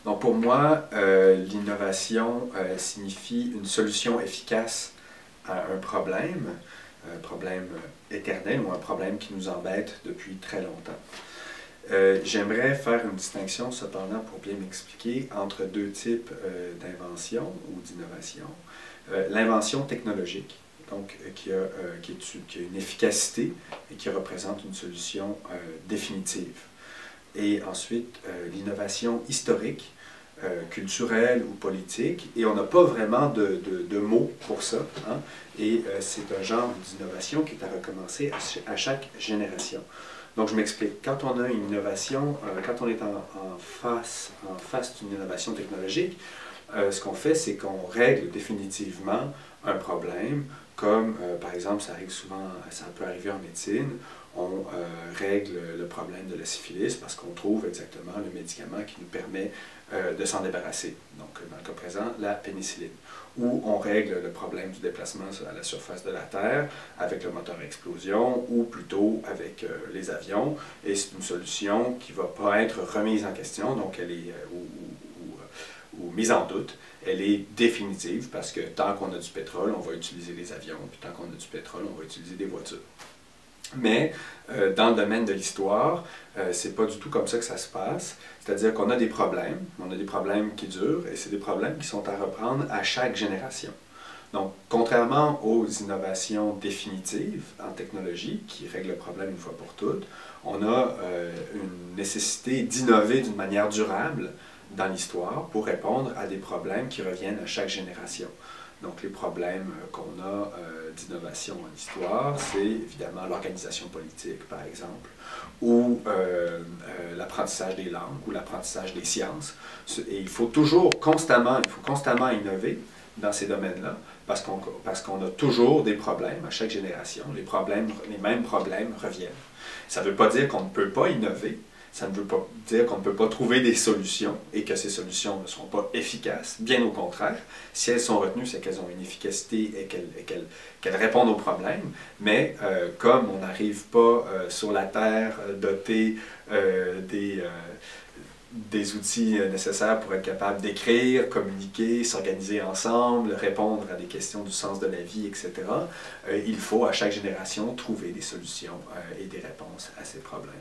Donc pour moi, l'innovation signifie une solution efficace à un problème éternel ou un problème qui nous embête depuis très longtemps. J'aimerais faire une distinction cependant pour bien m'expliquer entre deux types d'invention ou d'innovation. L'invention technologique, donc qui a une efficacité et qui représente une solution définitive. Et ensuite, l'innovation historique, culturelle ou politique, et on n'a pas vraiment de mots pour ça, hein? Et c'est un genre d'innovation qui est à recommencer à chaque génération. Donc je m'explique, quand on a une innovation, quand on est en face d'une innovation technologique, ce qu'on fait, c'est qu'on règle définitivement un problème, comme par exemple, ça arrive souvent, ça peut arriver en médecine, on règle le problème de la syphilis parce qu'on trouve exactement le médicament qui nous permet de s'en débarrasser. Donc, dans le cas présent, la pénicilline. Ou on règle le problème du déplacement à la surface de la Terre avec le moteur à explosion, ou plutôt avec les avions. Et c'est une solution qui ne va pas être remise en question, donc elle est, ou mise en doute. Elle est définitive parce que tant qu'on a du pétrole, on va utiliser les avions, puis tant qu'on a du pétrole, on va utiliser des voitures. Mais dans le domaine de l'histoire, c'est pas du tout comme ça que ça se passe. C'est-à-dire qu'on a des problèmes, on a des problèmes qui durent, et c'est des problèmes qui sont à reprendre à chaque génération. Donc, contrairement aux innovations définitives en technologie, qui règlent le problème une fois pour toutes, on a une nécessité d'innover d'une manière durable dans l'histoire pour répondre à des problèmes qui reviennent à chaque génération. Donc les problèmes qu'on a d'innovation en histoire, c'est évidemment l'organisation politique, par exemple, ou l'apprentissage des langues, ou l'apprentissage des sciences. Et il faut constamment innover dans ces domaines-là, parce qu'on a toujours des problèmes à chaque génération. Les mêmes problèmes reviennent. Ça ne veut pas dire qu'on ne peut pas innover. Ça ne veut pas dire qu'on ne peut pas trouver des solutions et que ces solutions ne sont pas efficaces. Bien au contraire, si elles sont retenues, c'est qu'elles ont une efficacité et qu'elles répondent aux problèmes. Mais comme on n'arrive pas sur la Terre doté des outils nécessaires pour être capable d'écrire, communiquer, s'organiser ensemble, répondre à des questions du sens de la vie, etc., il faut à chaque génération trouver des solutions et des réponses à ces problèmes.